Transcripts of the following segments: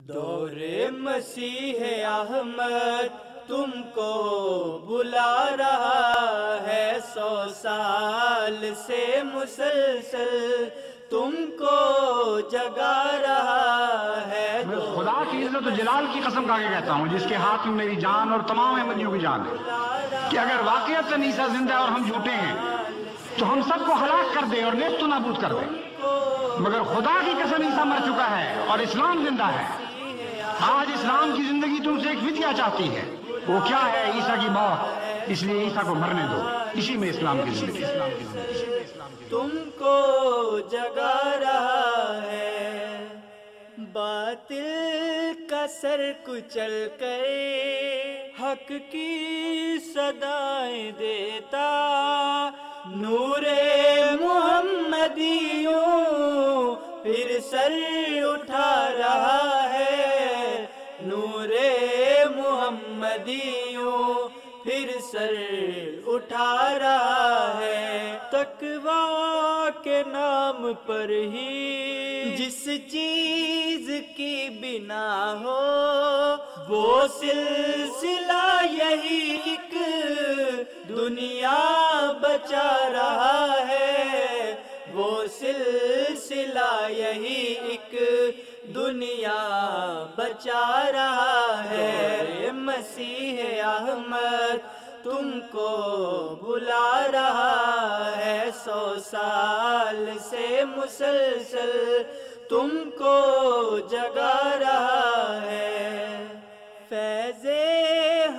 دور مسیح احمد تم کو بلا رہا ہے، 100 سال سے مسلسل تم کو جگا رہا ہے۔ میں خدا کی عزت و جلال کی قسم کھا کے کہتا ہوں، جس کے ہاتھ میں میری جان اور تمام احمدیوں کی جان ہے، کہ اگر واقعتاً عیسیٰ زندہ ہے اور ہم جھوٹے ہیں تو ہم سب کو ہلاک کر دے اور نیست و نابود کر دے، مگر خدا کی قسم عیسیٰ مر چکا ہے اور اسلام زندہ ہے۔ آج اسلام کی زندگی تم سے ایک فدیہ چاہتی ہے، وہ کیا ہے؟ عیسیٰ کی موت، اس لیے عیسیٰ کو مرنے دو، اسی میں اسلام کی زندگی۔ تم کو جگا رہا ہے، باطل کا سر کچل کر حق کی صدائیں دیتا، نور محمدیوں پھر سر اٹھا رہا ہے، نور محمدیوں پھر سر اٹھا رہا ہے۔ تقویٰ کے نام پر ہی جس چیز کی بنا ہو، وہ سلسلہ یہی ایک دنیا بچا رہا ہے، وہ سلسلہ یہی ایک دنیا بچا رہا ہے۔ مسیح احمد تم کو بلا رہا ہے، 100 سال سے مسلسل تم کو جگا رہا ہے۔ فیض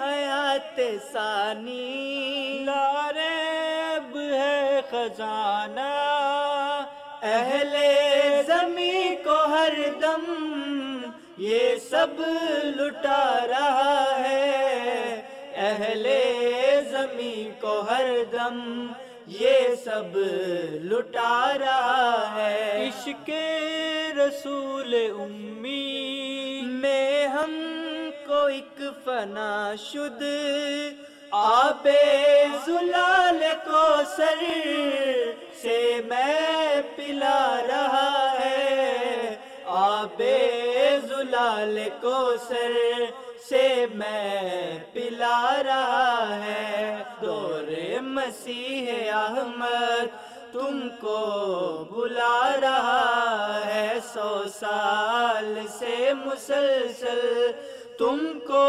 حیات ثانی لا ریب ہے خزانہ، اہل زمیں کو ہر دم یہ سب لٹا رہا ہے، اہل زمیں کو ہر دم یہ سب لٹا رہا ہے۔ عشق رسول امی میں ہم کو ایک فنا شد، آب زلال کو سر سے میں پلا رہا ہے، آب زلال کو سر سے میں پلا رہا ہے۔ دور مسیح احمد تم کو بلا رہا ہے، 100 سال سے مسلسل تم کو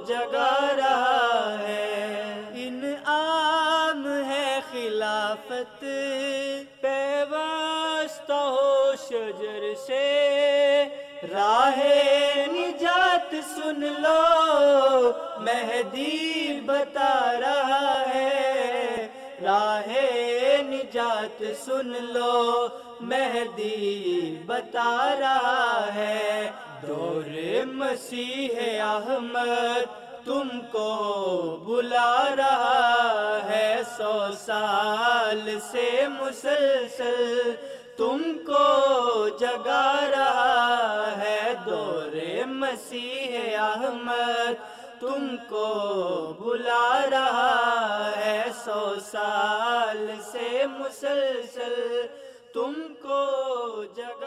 جگا رہا ہے۔ انعام ہے خلافت پیوستہ ہو شجر سے، راہ نجات سن لو مہدی بتا رہا ہے، راہ نجات سن لو مہدی بتا رہا ہے۔ دور مسیح احمد تم کو بلا رہا ہے، 100 سال سے مسلسل تم کو جگا رہا ہے۔ دور مسیح احمد تم کو بلا رہا ہے، 100 سال سے مسلسل تم کو جگا